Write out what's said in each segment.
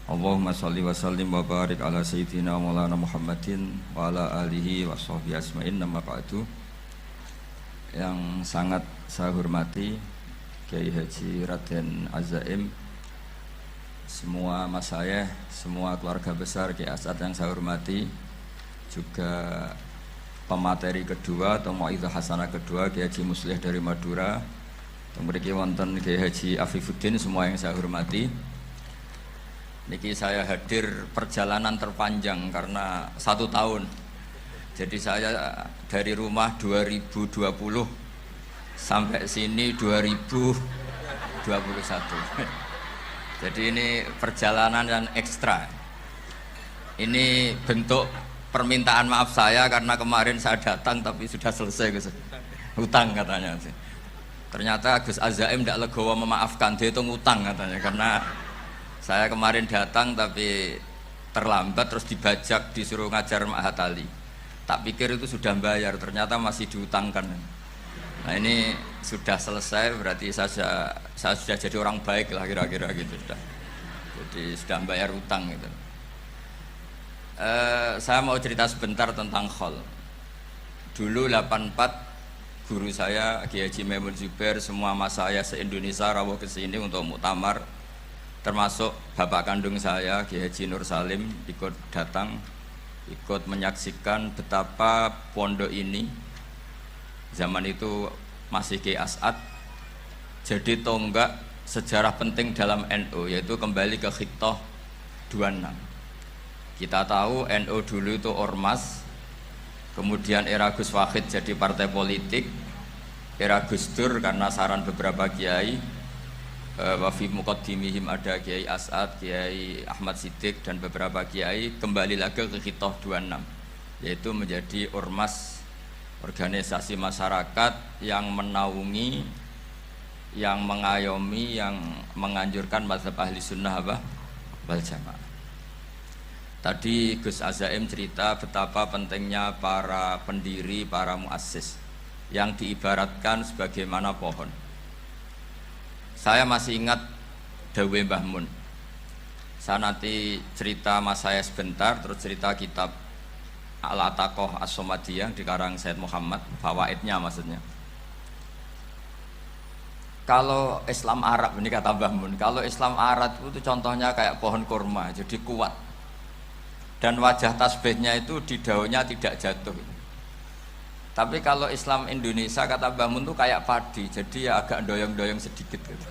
Allahumma sholli wa sallim wa barik ala sayyidina maulana Muhammadin wa ala alihi wa sahbihi asma'in. Nama ba'du. Yang sangat saya hormati Kiai Haji Raden Azaim, semua masyayikh, semua keluarga besar Kiai As'ad yang saya hormati, juga pemateri kedua atau Mau'izah Hasanah kedua Kiai Haji Muslih dari Madura, kemudian wonten Kiai Haji Afifuddin, semua yang saya hormati. Niki saya hadir perjalanan terpanjang karena 1 tahun. Jadi saya dari rumah 2020 sampai sini 2021. Jadi ini perjalanan yang ekstra. Ini bentuk permintaan maaf saya karena kemarin saya datang tapi sudah selesai Gus. Hutang katanya. Ternyata Gus Azaim tidak legowo memaafkan, dia itu ngutang katanya karena saya kemarin datang tapi terlambat terus dibajak disuruh ngajar Ma'had Ali. Tak pikir itu sudah bayar, ternyata masih diutangkan. Nah ini sudah selesai, berarti saya sudah jadi orang baik lah kira-kira gitu sudah. Jadi sudah bayar utang gitu. Saya mau cerita sebentar tentang khol. Dulu 84 guru saya Kiai Haji Maimun Zubair, semua mas saya se-Indonesia rawuh ke sini untuk muktamar. Termasuk bapak kandung saya Kiai Haji Nur Salim ikut datang, ikut menyaksikan betapa pondok ini zaman itu masih Kiai As'ad jadi tonggak sejarah penting dalam NU, yaitu kembali ke Khittah 26. Kita tahu NU dulu itu ormas, kemudian era Gus Wahid jadi partai politik, era Gus Dur karena saran beberapa kiai, wa fi muqaddimihim ada Kiai As'ad, Kiai Ahmad Siddiq dan beberapa kiai, kembali lagi ke Khittah 26, yaitu menjadi ormas, organisasi masyarakat yang menaungi, yang mengayomi, yang menganjurkan mazhab ahli sunnah wal jamaah. Tadi Gus Azaim cerita betapa pentingnya para pendiri, para muassis yang diibaratkan sebagaimana pohon. Saya masih ingat Dawe Mbah Mun. Saya nanti cerita mas saya sebentar, terus cerita kitab Al-Ataqah As-Somadiyah dikarang Said Muhammad, fawaidnya maksudnya. Kalau Islam Arab, ini kata Mbah Mun, kalau Islam Arab itu contohnya kayak pohon kurma, jadi kuat. Dan wajah tasbihnya itu di daunnya tidak jatuh. Tapi kalau Islam Indonesia kata Mbah Mun itu kayak padi, jadi ya agak doyong-doyong sedikit gitu.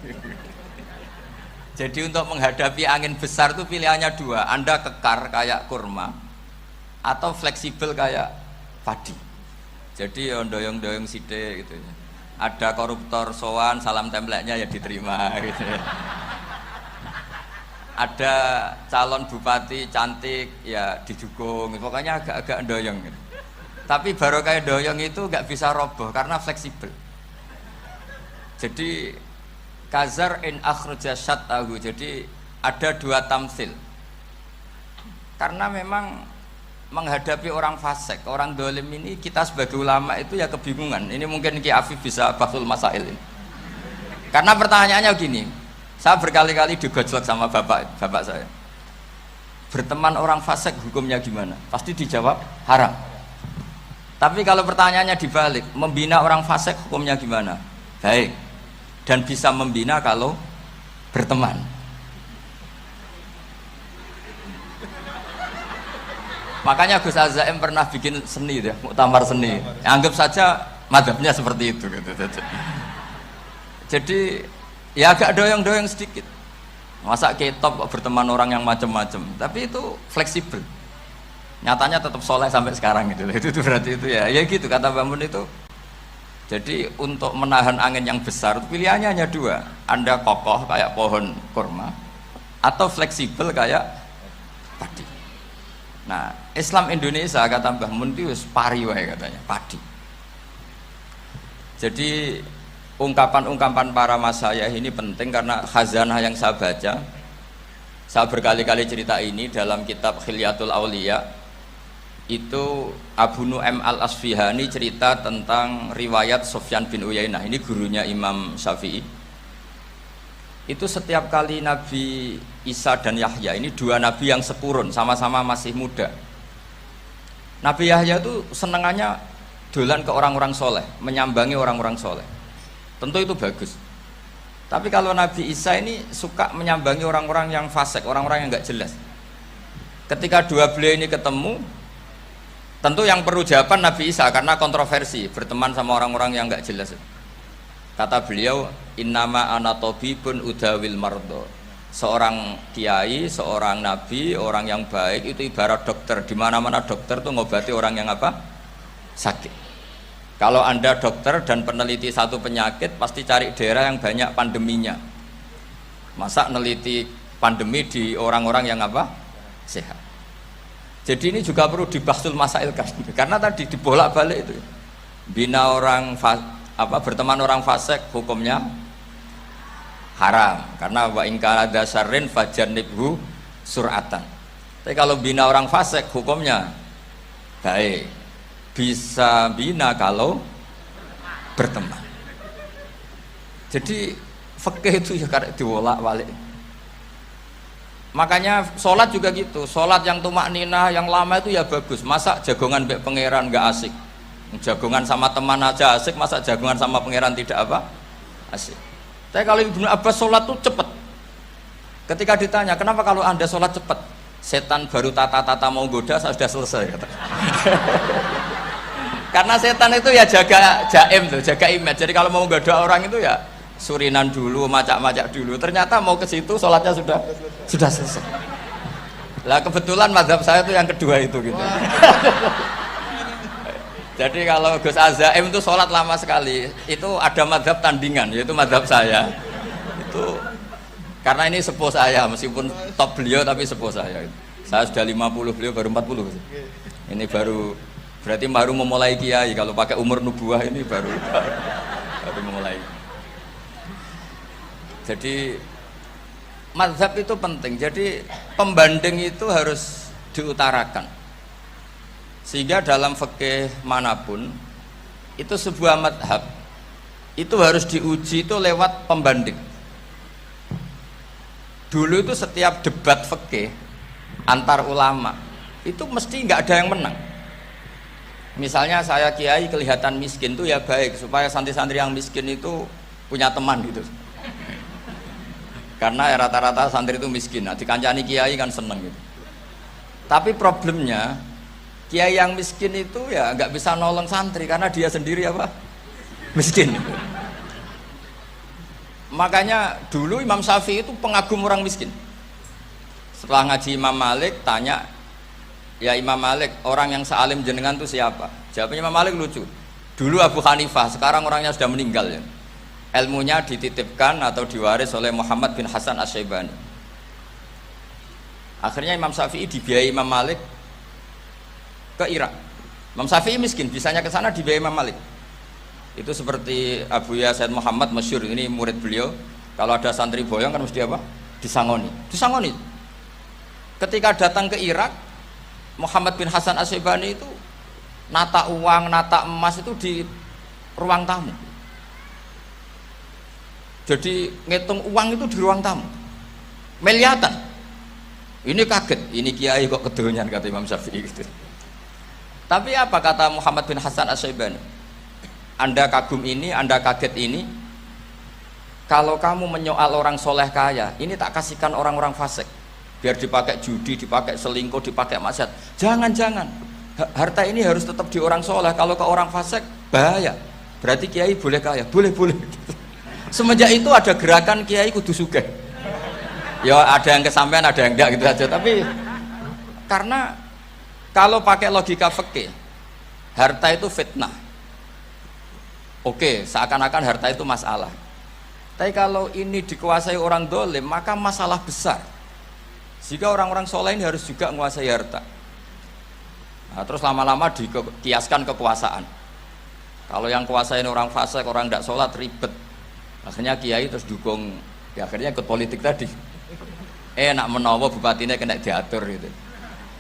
Jadi untuk menghadapi angin besar itu pilihannya 2, Anda kekar kayak kurma atau fleksibel kayak padi. Jadi ya doyong-doyong sithik gitu. Ada koruptor sowan, salam templeknya ya diterima gitu. Ada calon bupati cantik ya didukung, pokoknya agak-agak doyong gitu. Tapi baru kayak doyong itu nggak bisa roboh karena fleksibel. Jadi kazar in akhraja syatahu, jadi ada 2 tamsil. Karena memang menghadapi orang fasik, orang dolim ini, kita sebagai ulama itu ya kebingungan. Ini mungkin Ki Afif bisa bahsul masail ini. Karena pertanyaannya gini, saya berkali-kali digojlok sama bapak saya. Berteman orang fasik hukumnya gimana? Pasti dijawab haram. Tapi kalau pertanyaannya dibalik, membina orang fasik hukumnya gimana? Baik. Dan bisa membina kalau berteman. Makanya Gus Azaim pernah bikin seni deh, muktamar seni. Anggap saja madhabnya seperti itu gitu. Jadi ya agak doyong-doyong sedikit. Masa ketop berteman orang yang macam-macam, tapi itu fleksibel. Nyatanya tetap soleh sampai sekarang gitu. Itu berarti itu ya gitu kata Mbah Mun itu. Jadi untuk menahan angin yang besar pilihannya hanya 2, Anda kokoh kayak pohon kurma atau fleksibel kayak padi. Nah Islam Indonesia kata Mbah Mun itu pari wae katanya, padi. Jadi ungkapan-ungkapan para masyayikh ini penting karena khazanah yang saya baca. Saya berkali-kali cerita ini dalam kitab Khilyatul Auliya. Itu Abu Nu'aim Al-Asfihani cerita tentang riwayat Sufyan bin Uyainah, ini gurunya Imam Syafi'i. Itu setiap kali Nabi Isa dan Yahya, ini dua nabi yang sekurun, sama-sama masih muda. Nabi Yahya itu senengannya dolan ke orang-orang soleh, menyambangi orang-orang soleh. Tentu itu bagus. Tapi kalau Nabi Isa ini suka menyambangi orang-orang yang fasik, orang-orang yang nggak jelas. Ketika dua beliau ini ketemu, tentu yang perlu jawaban Nabi Isa karena kontroversi, berteman sama orang-orang yang nggak jelas. Kata beliau, innama ana tabibun udawil mardo. Seorang kiai, seorang nabi, orang yang baik itu ibarat dokter. Di mana-mana dokter tuh ngobati orang yang apa? Sakit. Kalau Anda dokter dan peneliti satu penyakit, pasti cari daerah yang banyak pandeminya. Masa neliti pandemi di orang-orang yang apa? Sehat. Jadi ini juga perlu dibahsul masail kan. Karena tadi dibolak-balik itu. Bina orang berteman orang fasik hukumnya haram karena wa in kana dasarin fajannibhu sur'atan. Tapi kalau bina orang fasik hukumnya baik. Bisa bina kalau berteman. Jadi fikih itu ya karek diwolak-walik. Makanya sholat juga gitu. Sholat yang tumak ninah yang lama itu ya bagus. Masa jagongan mbek pangeran nggak asik. Jagongan sama teman aja asik, masa jagongan sama pangeran tidak apa? Asik. Tapi kalau Ibnu Abbas sholat tuh cepat. Ketika ditanya, kenapa kalau Anda sholat cepat? Setan baru tata-tata mau goda, saya sudah selesai. Kata. Karena setan itu ya jaga jaim tuh, jaga image. Jadi kalau mau goda orang itu ya surinan dulu, macak-macak dulu. Ternyata mau ke situ sholatnya sudah selesai. Lah kebetulan mazhab saya itu yang kedua itu gitu. Jadi kalau Gus Azaim itu sholat lama sekali, itu ada madhab tandingan, yaitu madhab saya. Itu karena ini sepuh saya, meskipun top beliau tapi sepuh saya. Saya sudah 50, beliau baru 40. Ini berarti baru memulai kiai. Kalau pakai umur nubuah ini baru memulai. Jadi madhab itu penting. Jadi pembanding itu harus diutarakan. Sehingga dalam fikih manapun itu sebuah madhab itu harus diuji itu lewat pembanding. Dulu itu setiap debat fikih antar ulama itu mesti nggak ada yang menang. Misalnya saya kiai kelihatan miskin itu ya baik supaya santri-santri yang miskin itu punya teman gitu. Karena ya rata-rata santri itu miskin. Nah, dikancani kiai kan seneng gitu. Tapi problemnya kiai yang miskin itu ya nggak bisa nolong santri karena dia sendiri apa? Miskin. Makanya dulu Imam Syafi'i itu pengagum orang miskin. Setelah ngaji Imam Malik tanya, ya Imam Malik, orang yang sealim jenengan itu siapa? Jawabnya Imam Malik lucu. Dulu Abu Hanifah, sekarang orangnya sudah meninggal ya. Ilmunya dititipkan atau diwaris oleh Muhammad bin Hasan Asy-Syaibani. Akhirnya Imam Syafi'i dibiayai Imam Malik ke Irak. Imam Syafi'i miskin, bisanya ke sana dibiayai Imam Malik. Itu seperti Abu Yasin Muhammad masyhur, ini murid beliau. Kalau ada santri boyong kan mesti apa? Disangoni. Ketika datang ke Irak, Muhammad bin Hasan Asy-Syaibani itu nata uang, nata emas itu di ruang tamu. Jadi ngitung uang itu di ruang tamu. Miliatan. Ini kaget, ini kiai kok kedonyan kata Imam Syafi'i gitu. Tapi apa kata Muhammad bin Hasan Asy-Syaibani? Anda kagum ini, Anda kaget ini. Kalau kamu menyoal orang soleh kaya, ini tak kasihkan orang-orang fasik. Biar dipakai judi, dipakai selingkuh, dipakai maksiat. Jangan. Harta ini harus tetap di orang soleh. Kalau ke orang fasik, bahaya. Berarti kiai boleh kaya, boleh. Semenjak itu ada gerakan kiai kudu sugih. Ya ada yang kesampaian, ada yang enggak gitu aja. Tapi karena kalau pakai logika fikih, harta itu fitnah. Oke, seakan-akan harta itu masalah. Tapi kalau ini dikuasai orang dolim, maka masalah besar. Jika orang-orang soleh ini harus juga menguasai harta. Nah, terus lama-lama dikiaskan kekuasaan. Kalau yang kuasain orang fasik, orang tidak sholat ribet. Akhirnya kiai terus dukung, ya akhirnya ikut politik tadi. Nak menawa bupatinya kena diatur gitu.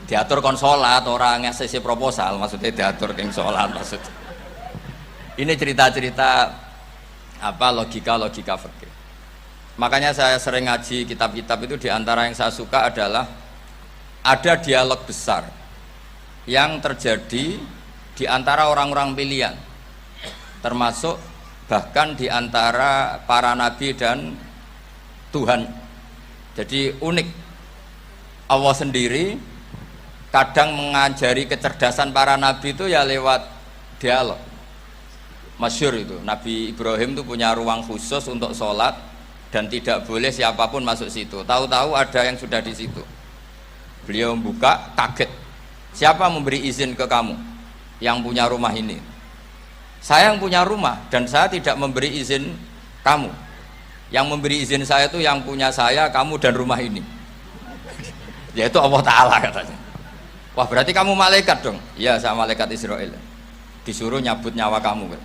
Diatur kon sholat, orang ngasih proposal, maksudnya diatur keng sholat maksudnya. Ini cerita-cerita apa logika fikih. Makanya saya sering ngaji kitab-kitab itu, diantara yang saya suka adalah ada dialog besar yang terjadi di antara orang-orang pilihan, termasuk bahkan di antara para nabi dan Tuhan. Jadi unik, Allah sendiri kadang mengajari kecerdasan para nabi itu ya lewat dialog. Masyhur itu, Nabi Ibrahim itu punya ruang khusus untuk sholat dan tidak boleh siapapun masuk situ. Tahu-tahu ada yang sudah di situ. Beliau membuka, kaget. Siapa memberi izin ke kamu yang punya rumah ini? Saya yang punya rumah dan saya tidak memberi izin kamu. Yang memberi izin saya itu yang punya saya, kamu dan rumah ini. Yaitu Allah Ta'ala katanya. Wah, berarti kamu malaikat dong? Iya, saya malaikat Israel. Disuruh nyabut nyawa kamu kan?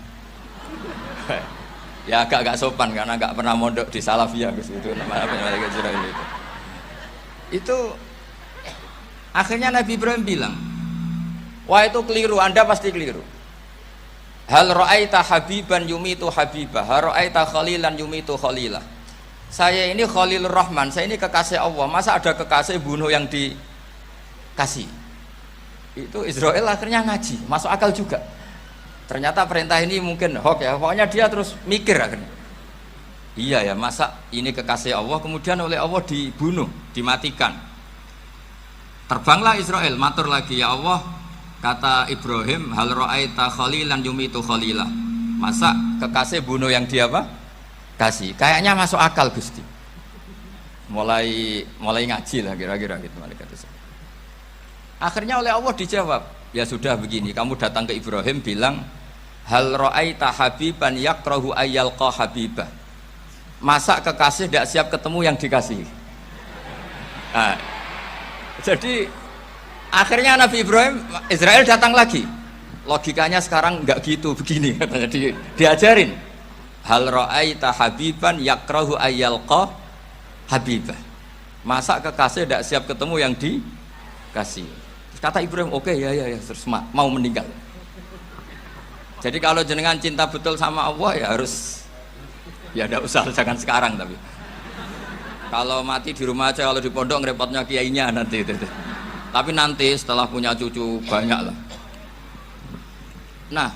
Ya agak sopan karena agak pernah mondok di Salafiyah itu namanya malaikat Israel itu. Itu akhirnya Nabi Ibrahim bilang, wah itu keliru, Anda pasti keliru. Hal ra'aita habiban yumitu habibah, hal ra'aita khalilan yumitu khalilah. Saya ini Khalilur Rahman, saya ini kekasih Allah. Masa ada kekasih bunuh yang dikasih? Itu Israel akhirnya ngaji, masuk akal juga. Ternyata perintah ini mungkin hoax ya, pokoknya dia terus mikir akhirnya. Iya ya, masa ini kekasih Allah kemudian oleh Allah dibunuh, dimatikan. Terbanglah Israel, matur lagi, ya Allah, kata Ibrahim, hal ra'aita khalilan yumitu khalilah. Masa kekasih bunuh yang dia apa? Kasih. Kayaknya masuk akal Gusti. Mulai ngaji lah kira-kira gitu malaikat itu. Akhirnya oleh Allah dijawab, ya sudah begini, kamu datang ke Ibrahim bilang, hal ra'aita habiban yakrahu ayyalqa habibah. Masa kekasih tidak siap ketemu yang dikasih? Nah, jadi akhirnya Nabi Ibrahim, Israel datang lagi. Logikanya sekarang enggak gitu, begini katanya, diajarin. Hal ra'aita habiban yakrahu ayyalqa habibah. Masa kekasih tidak siap ketemu yang dikasih? Kata Ibrahim, oke, ya, terus mau meninggal. Jadi kalau jenengan cinta betul sama Allah ya harus, ya tidak usah, jangan sekarang tapi. Kalau mati di rumah aja, kalau di pondok ngerepotnya kiainya nanti. Tapi nanti setelah punya cucu banyak lah. Nah,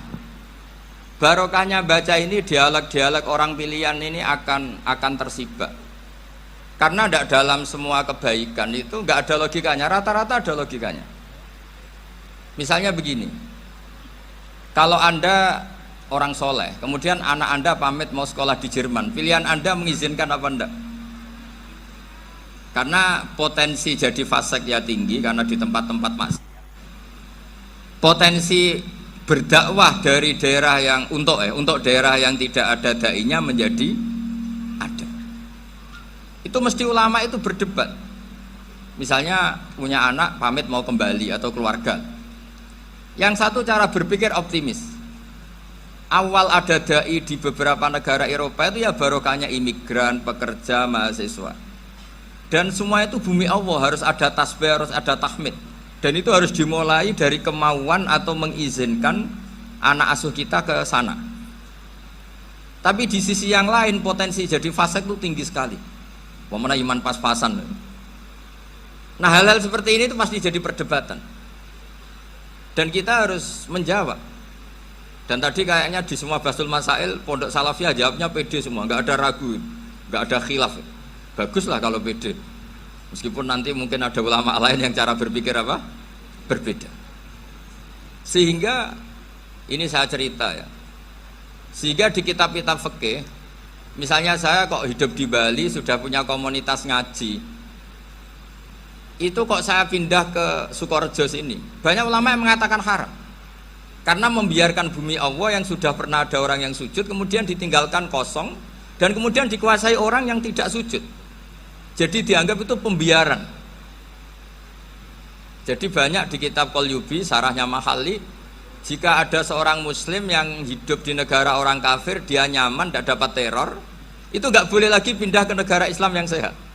barokahnya baca ini, dialog-dialog orang pilihan ini akan tersibak. Karena tidak dalam semua kebaikan itu nggak ada logikanya, rata-rata ada logikanya. Misalnya begini, kalau Anda orang soleh, kemudian anak Anda pamit mau sekolah di Jerman, pilihan Anda mengizinkan apa enggak? Karena potensi jadi fasik ya tinggi, karena di tempat-tempat maksiat. Potensi berdakwah dari daerah yang untuk daerah yang tidak ada dai-nya menjadi ada. Itu mesti ulama itu berdebat. Misalnya punya anak pamit mau kembali atau keluarga. Yang satu cara berpikir optimis. Awal ada dai di beberapa negara Eropa itu ya barokahnya imigran, pekerja, mahasiswa. Dan semua itu bumi Allah, harus ada tasbih, harus ada tahmid. Dan itu harus dimulai dari kemauan atau mengizinkan anak asuh kita ke sana. Tapi di sisi yang lain potensi jadi fasik itu tinggi sekali. Pemana iman pas-pasan. Nah hal-hal seperti ini itu pasti jadi perdebatan. Dan kita harus menjawab. Dan tadi kayaknya di semua Basul Masail Pondok Salafiyah jawabnya pede semua, nggak ada ragu, nggak ada khilaf. Baguslah kalau pede. Meskipun nanti mungkin ada ulama lain yang cara berpikir apa? Berbeda. Sehingga ini saya cerita ya. Sehingga di kitab-kitab fikih, misalnya saya kok hidup di Bali sudah punya komunitas ngaji. Itu kok saya pindah ke Sukorejo sini, banyak ulama yang mengatakan haram karena membiarkan bumi Allah yang sudah pernah ada orang yang sujud kemudian ditinggalkan kosong dan kemudian dikuasai orang yang tidak sujud, jadi dianggap itu pembiaran. Jadi banyak di kitab Qalyubi, sarahnya Mahalli, jika ada seorang muslim yang hidup di negara orang kafir, dia nyaman, tidak dapat teror, itu nggak boleh lagi pindah ke negara Islam yang sehat.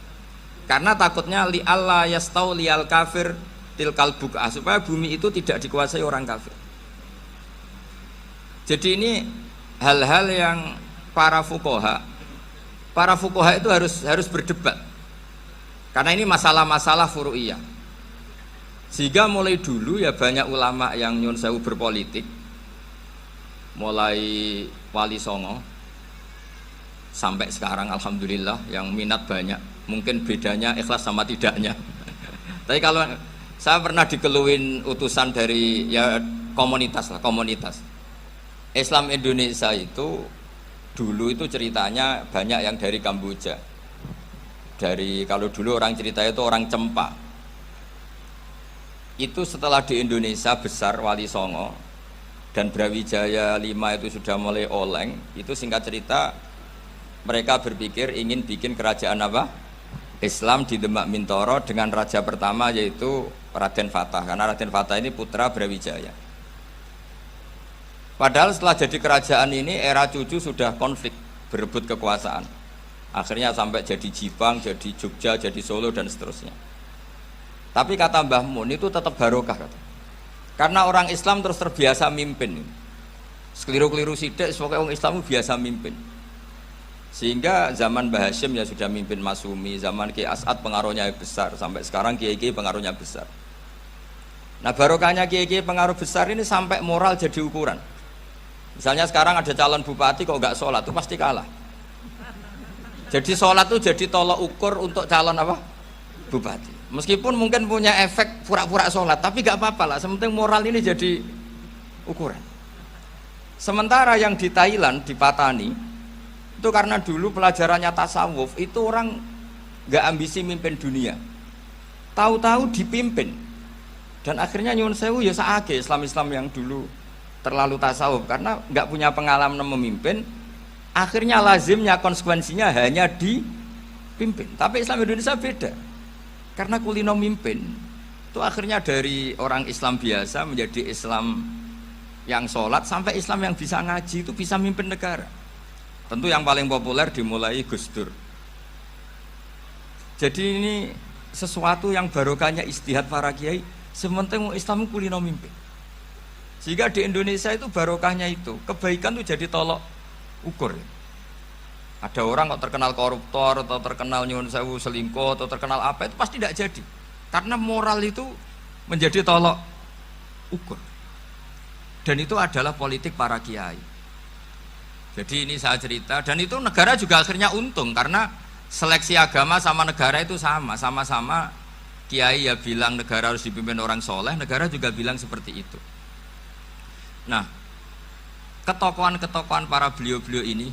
Karena takutnya li Allah yastau lial kafir tilkal buka, supaya bumi itu tidak dikuasai orang kafir. Jadi ini hal-hal yang para fuqaha para fuqaha itu harus berdebat. Karena ini masalah-masalah furu'iyah. Sehingga mulai dulu ya banyak ulama yang nyun sewu berpolitik, mulai Wali Songo sampai sekarang alhamdulillah yang minat banyak. Mungkin bedanya ikhlas sama tidaknya. Tapi kalau saya pernah dikeluhin utusan dari ya komunitas. Islam Indonesia itu dulu itu ceritanya banyak yang dari Kamboja. Kalau dulu orang cerita itu orang Cempa. Itu setelah di Indonesia besar Wali Songo dan Brawijaya 5 itu sudah mulai oleng, itu singkat cerita mereka berpikir ingin bikin kerajaan apa? Islam di Demak Mintoro dengan raja pertama yaitu Raden Fatah, karena Raden Fatah ini putra Brawijaya. Padahal setelah jadi kerajaan ini era cucu sudah konflik, berebut kekuasaan. Akhirnya sampai jadi Jipang, jadi Jogja, jadi Solo dan seterusnya. Tapi kata Mbah Mun itu tetap barokah. Karena orang Islam terus terbiasa mimpin. Sekeliru-keliru sidik, pokoknya orang Islam biasa mimpin. Sehingga zaman Mbah Hashim ya sudah mimpin Masumi, zaman Ki As'ad pengaruhnya besar, sampai sekarang Kiai-Kiai pengaruhnya besar. Nah barokahnya Kiai-Kiai pengaruh besar ini sampai moral jadi ukuran. Misalnya sekarang ada calon bupati kok nggak sholat, itu pasti kalah. Jadi sholat itu jadi tolok ukur untuk calon apa? Bupati. Meskipun mungkin punya efek pura-pura sholat, tapi gak apa-apa lah, sementing moral ini jadi ukuran. Sementara yang di Thailand, di Patani, itu karena dulu pelajarannya tasawuf, itu orang gak ambisi mimpin dunia, tahu-tahu dipimpin. Dan akhirnya nyuwun sewu ya saage Islam-Islam yang dulu terlalu tasawuf, karena gak punya pengalaman memimpin, akhirnya lazimnya konsekuensinya hanya dipimpin. Tapi Islam Indonesia beda, karena kulino mimpin itu akhirnya dari orang Islam biasa menjadi Islam yang sholat, sampai Islam yang bisa ngaji itu bisa mimpin negara. Tentu yang paling populer dimulai Gus Dur. Jadi ini sesuatu yang barokahnya istihad para kiai, sementing Islam kulino mimpin. Sehingga di Indonesia itu barokahnya itu kebaikan itu jadi tolok ukur. Ada orang kok terkenal koruptor atau terkenal nyuwun sewu selingkuh atau terkenal apa, itu pasti tidak jadi, karena moral itu menjadi tolok ukur. Dan itu adalah politik para kiai. Jadi ini saya cerita, dan itu negara juga akhirnya untung karena seleksi agama sama negara itu sama-sama kiai ya bilang negara harus dipimpin orang soleh, negara juga bilang seperti itu. Nah, ketokohan-ketokohan para beliau-beliau ini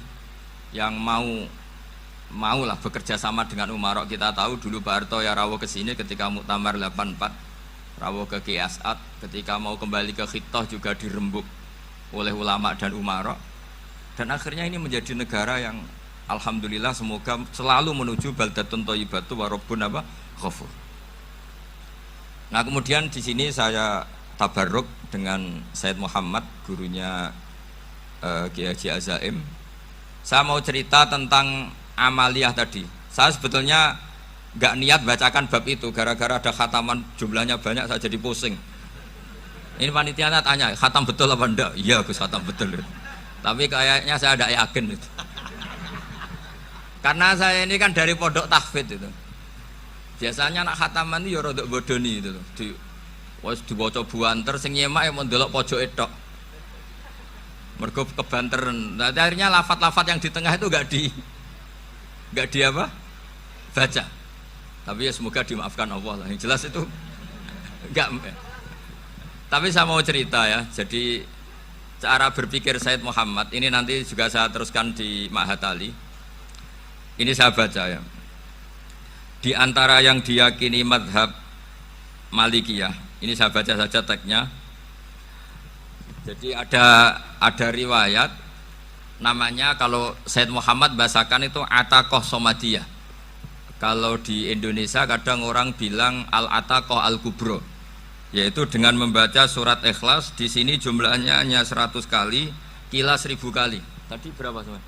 yang mau lah bekerja sama dengan Umarok. Kita tahu dulu Pak Harto ya rawuh ke sini ketika Muktamar 84, rawuh ke Ki As'ad, ketika mau kembali ke Khittah juga dirembuk oleh ulama dan Umarok. Dan akhirnya ini menjadi negara yang alhamdulillah semoga selalu menuju baldatun thayyibatu wa rabbun ghafur. Nah, kemudian di sini saya tabarruk dengan Said Muhammad, gurunya Kiai Haji Azaim. Saya mau cerita tentang amaliyah tadi. Saya sebetulnya nggak niat bacakan bab itu, gara-gara ada khataman jumlahnya banyak saya jadi pusing. Ini panitianya tanya, khatam betul apa enggak? Iya Gus, khatam betul. Tapi kayaknya saya tidak yakin itu. Karena saya ini kan dari pondok tahfidz itu. Biasanya anak khataman itu ya rada bodoni itu. Wes diwaca buanter sing nyemak ya mau ndelok pojoke tok. Mergo kebanteran. Nah, akhirnya lafat-lafat yang di tengah itu enggak di apa? Baca. Tapi ya semoga dimaafkan Allah lah. Yang jelas itu enggak. Tapi saya mau cerita ya. Jadi cara berpikir Said Muhammad ini nanti juga saya teruskan di Ma'had Ali. Ini saya baca ya. Di antara yang diyakini madhab Malikiyah, ini saya baca saja teksnya. Jadi ada riwayat namanya, kalau Said Muhammad bahasakan itu Ataqoh Somadiyah. Kalau di Indonesia kadang orang bilang Al-Ataqoh Al-Kubro, yaitu dengan membaca surat Ikhlas. Di sini jumlahnya hanya 100 kali, kila 1000 kali. Tadi berapa semua?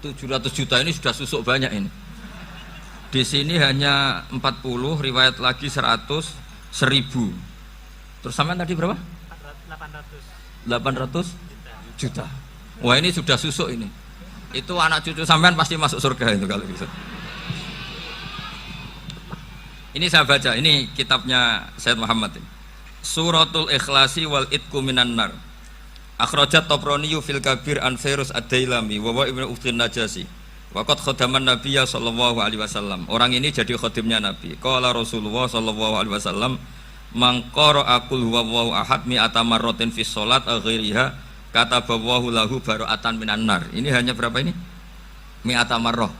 700 juta, ini sudah susuk banyak ini. Di sini hanya 40, riwayat lagi 100, 1000. Terus sampean tadi berapa? 800 juta. Wah ini sudah susuk ini. Itu anak cucu sampean pasti masuk surga itu kalau bisa. Ini saya baca, ini kitabnya Sayyid Muhammad ini. Suratul Ikhlasi wal Itqu minan nar. Akhrajat Tabrani fil Kabir an Fairuz ad-Dailami wa wa Ibnu Uftin Najasi. Waqad khadaman Nabiyya sallallahu alaihi wasallam. Orang ini jadi khadimnya Nabi. Qala Rasulullah sallallahu alaihi wasallam, "Man qara'a qul huwallahu ahad mi'ata marratin fi shalat ghairiha kataballahu lahu bara'atan minan nar." Ini hanya berapa ini? Mi'ata marrah.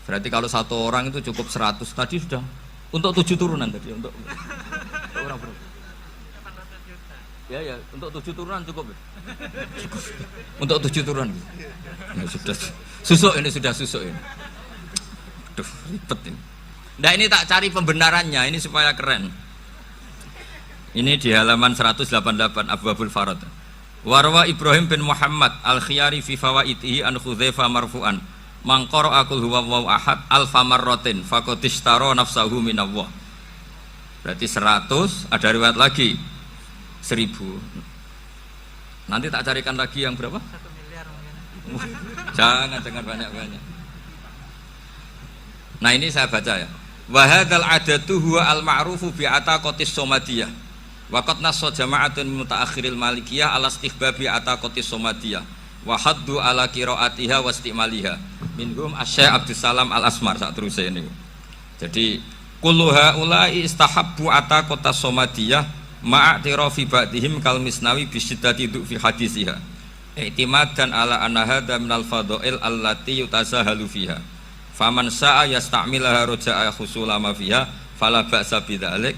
Berarti kalau satu orang itu cukup 100. Tadi sudah untuk 7 turunan tadi untuk orang berapa? Ya, untuk 7 turunan cukup ya? Cukup. Untuk 7 turunan. Ya, sudah susuk ini, sudah susuk ini. Aduh, ribet ini. Nah ini tak cari pembenarannya, ini supaya keren. Ini di halaman 188 Abwabul Farad. Warwa Ibrahim bin Muhammad al-Khiyari fi fawaitihi an Khudzaifah marfu'an. Man qara'a qul huwallahu ahad alfa marratin faqad ishtara nafsahu minallah. Berarti 100, ada riwayat lagi 1000. Nanti tak carikan lagi yang berapa? 1 miliar mungkin. Jangan banyak-banyak. Nah ini saya baca ya. Wa hadzal adatu huwa al-ma'rufu bi ataqatis somadiyah. Wa qad nassa jama'atun mutaakhiril malikiyah ala istihbabi ataqatis somadiyah. Wa haddu ala qiraatiha wa istimaliha. Minhum Asy-Syaikh Abdus Salam Al-Asmar saat terus ini. Jadi kullu haula'i istahabbu ataqatas somadiyah ma'atirafi ba'dihim kal misnawi bisyiddati fi hadisiha. I'timadan ala anna hadza minal fadha'il allati yutasahalu fiha. Faman sa'a yasta'milaha raja'a husula ma fiha fala ba'sa bidzalik.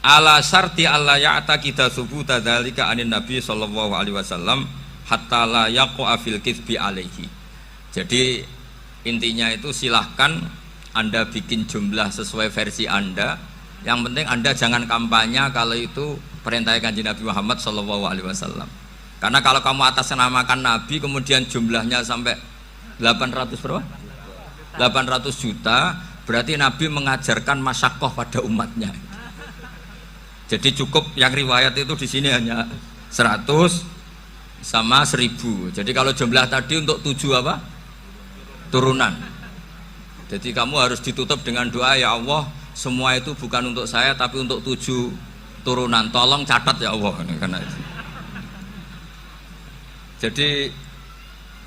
Ala syarti alla ya'taqida thubuta dzalika anin nabi sallallahu alaihi wasallam hatta la yaqa fil kitsbi alaihi. Jadi intinya itu silahkan Anda bikin jumlah sesuai versi Anda. Yang penting Anda jangan kampanye kalau itu perintah Kanjeng Nabi Muhammad sallallahu alaihi wasallam. Karena kalau kamu atasnamakan Nabi kemudian jumlahnya sampai 800 berapa? 800 juta, berarti Nabi mengajarkan masyaqqah pada umatnya. Jadi cukup yang riwayat itu di sini hanya 100 sama 1000. Jadi kalau jumlah tadi untuk 7 apa? Turunan. Jadi kamu harus ditutup dengan doa, ya Allah, semua itu bukan untuk saya tapi untuk 7 turunan. Tolong catat ya Allah, karena itu. Jadi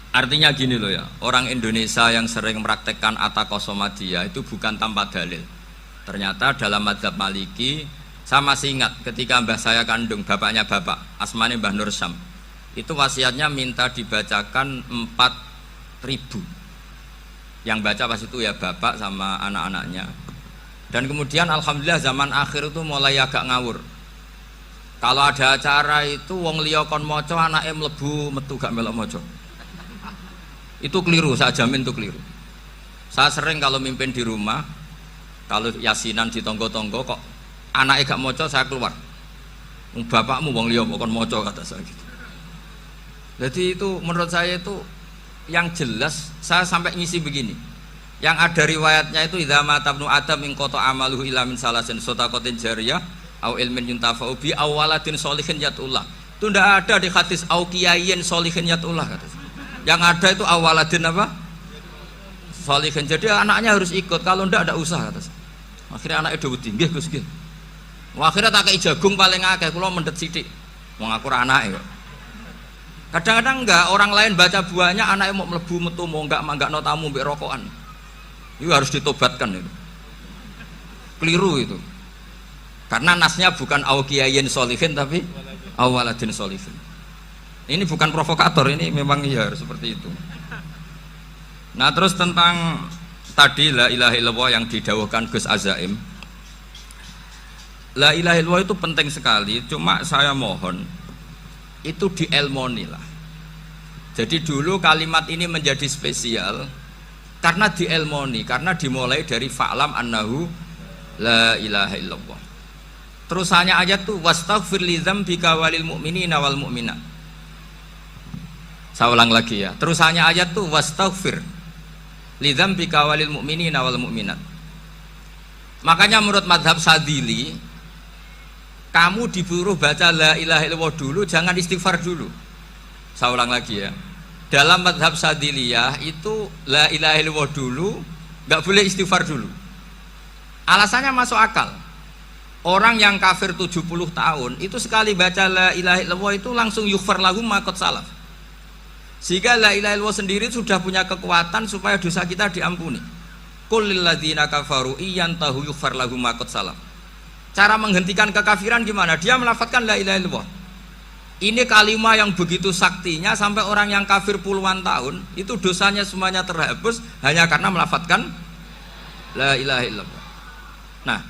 artinya gini loh ya, orang Indonesia yang sering mempraktekkan ataqah somadiyah itu bukan tanpa dalil. Ternyata dalam mazhab Maliki, saya masih ingat ketika mbah saya kandung, bapaknya bapak, asmane Mbah Nur Syam, itu wasiatnya minta dibacakan 4000. Yang baca pas itu ya bapak sama anak-anaknya. Dan kemudian alhamdulillah zaman akhir itu mulai agak ngawur. Kalau ada acara itu wong liya kon maca anake mlebu metu gak melok maca. Itu keliru, saya jamin itu keliru. Saya sering kalau mimpin di rumah, kalau yasinan di tonggo-tonggo kok anake gak maca saya keluar. Bapakmu wong liya kok kon maca kata saya gitu. Jadi itu menurut saya itu yang jelas saya sampai ngisi begini. Yang ada riwayatnya itu idza mata ibnu adam min qata amaluhu illa min salasin shadaqatin jariyah au ilmin yuntafa'u bi awaladin sholihin yatullah. Itu tidak ada di hadis au kiyayin sholihin yatullah kata. Yang ada itu awaladin apa? Sholihin. Jadi anaknya harus ikut, kalau tidak ada usah kata. Akhirnya anaknya udah wedi, nggih Gus nggih. Akhirnya tak kei jagung paling akeh, kula mendet sithik. Wong aku ora anake kok. Kadang-kadang enggak, orang lain baca buahnya anaknya mau mlebu metu mau enggak manggakno tamu mbek rokokan. Itu harus ditobatkan itu. Keliru itu. Karena nasnya bukan awqiyayin sholihin tapi awaladin sholihin. Ini bukan provokator, ini memang iya seperti itu. Nah terus tentang tadi la ilaha illallah yang didawuhkan Gus Azaim. La ilaha illallah itu penting sekali, cuma saya mohon itu dielmoni lah. Jadi dulu kalimat ini menjadi spesial karena dielmoni, karena dimulai dari fa'lam annahu la ilaha illallah. Terusannya ayat tuh wastaghfir li dzambika walil mu'minina wal mu'minat. Saya ulang lagi ya. Terusannya ayat tuh wastaghfir li dzambika walil mu'minina wal mu'minat. Makanya menurut mazhab Sadili, kamu disuruh baca la ilaha illallah dulu, jangan istighfar dulu. Saya ulang lagi ya. dalam mazhab Sadiliyah itu la ilaha illallah dulu, nggak boleh istighfar dulu. Alasannya masuk akal. Orang yang kafir 70 tahun itu sekali baca la ilaha illallah itu langsung yughfar lahum ma qad salaf. Sehingga la ilaha illallah sendiri sudah punya kekuatan supaya dosa kita diampuni. Qul lil ladzina kafaru iyantahu yughfar lahum ma qad salaf. Cara menghentikan kekafiran gimana? Dia melafadzkan la ilaha illallah. Ini kalimat yang begitu saktinya sampai orang yang kafir puluhan tahun itu dosanya semuanya terhapus hanya karena melafadzkan la ilaha illallah. Nah,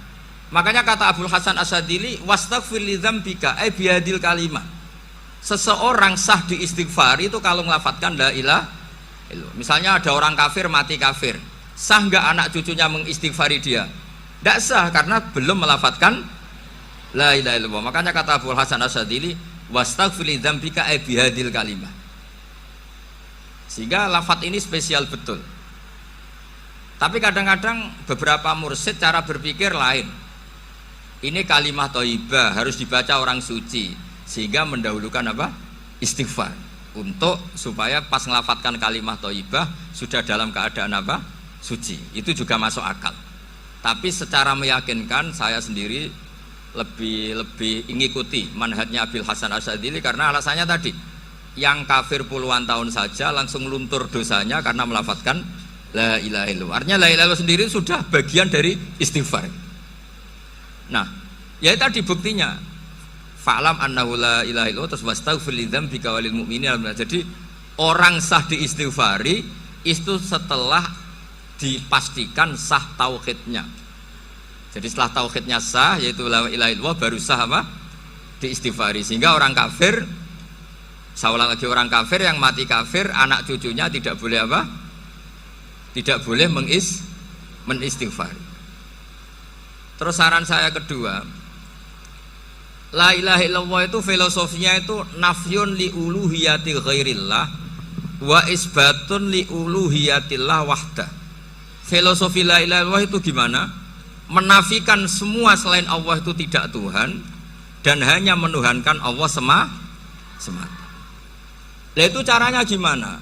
makanya kata Abul Hasan Asyadzili, wastaghfir li dzambika ay bihadil kalimah. Seseorang sah diistighfari itu kalau melafadzkan la ilaha illallah. Misalnya ada orang kafir mati kafir, sah enggak anak cucunya mengistighfari dia? Tidak sah karena belum melafadzkan la ilaha illallah. Makanya kata Abul Hasan Asyadzili, wastaghfir li dzambika ay bihadil kalimah. Sehingga lafadz ini spesial betul. Tapi kadang-kadang beberapa mursyid cara berpikir lain. Ini kalimah thayyibah harus dibaca orang suci, sehingga mendahulukan apa? Istighfar. Untuk supaya pas ngelafatkan kalimah thayyibah sudah dalam keadaan apa? Suci. Itu juga masuk akal. Tapi secara meyakinkan saya sendiri lebih mengikuti manhajnya Abil Hasan Asyadzili karena alasannya tadi, yang kafir puluhan tahun saja langsung luntur dosanya karena melafatkan la ilaha illallah. Artinya la ilaha illallah sendiri sudah bagian dari istighfar. Nah, ya tadi buktinya. Fa'lam annahu la ilaha illallah terus wastaghfir li dzambika walil mu'minin. Jadi orang sah diistighfari itu setelah dipastikan sah tauhidnya. Jadi setelah tauhidnya sah yaitu la ilaha illallah baru sah apa? Diistighfari. Sehingga orang kafir, saya ulang lagi, orang kafir yang mati kafir anak cucunya tidak boleh apa? Tidak boleh menistighfar. Terus saran saya kedua, la ilaha illallah itu filosofinya itu nafyun li uluhiyati ghairillah wa isbatun li uluhiyatillah wahdah. Filosofi la ilaha illallah itu gimana? Menafikan semua selain Allah itu tidak Tuhan dan hanya menuhankan Allah semata. Nah itu caranya gimana?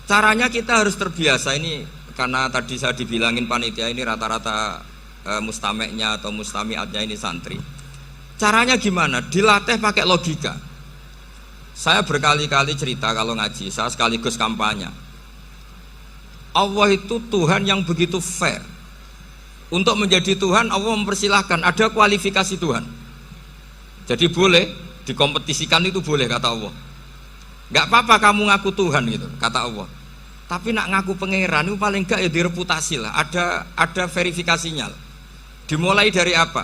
Caranya kita harus terbiasa ini, karena tadi saya dibilangin panitia ini rata-rata mustameknya atau mustamiatnya ini santri. Caranya gimana? Dilatih pakai logika. Saya berkali-kali cerita kalau ngaji, saya sekaligus kampanye. Allah itu Tuhan yang begitu fair. Untuk menjadi Tuhan Allah mempersilahkan, ada kualifikasi Tuhan. Jadi boleh dikompetisikan, itu boleh kata Allah. Gak apa-apa kamu ngaku Tuhan gitu kata Allah. Tapi nak ngaku pangeran itu paling gak ya direputasi lah, ada verifikasinya lah. Dimulai dari apa?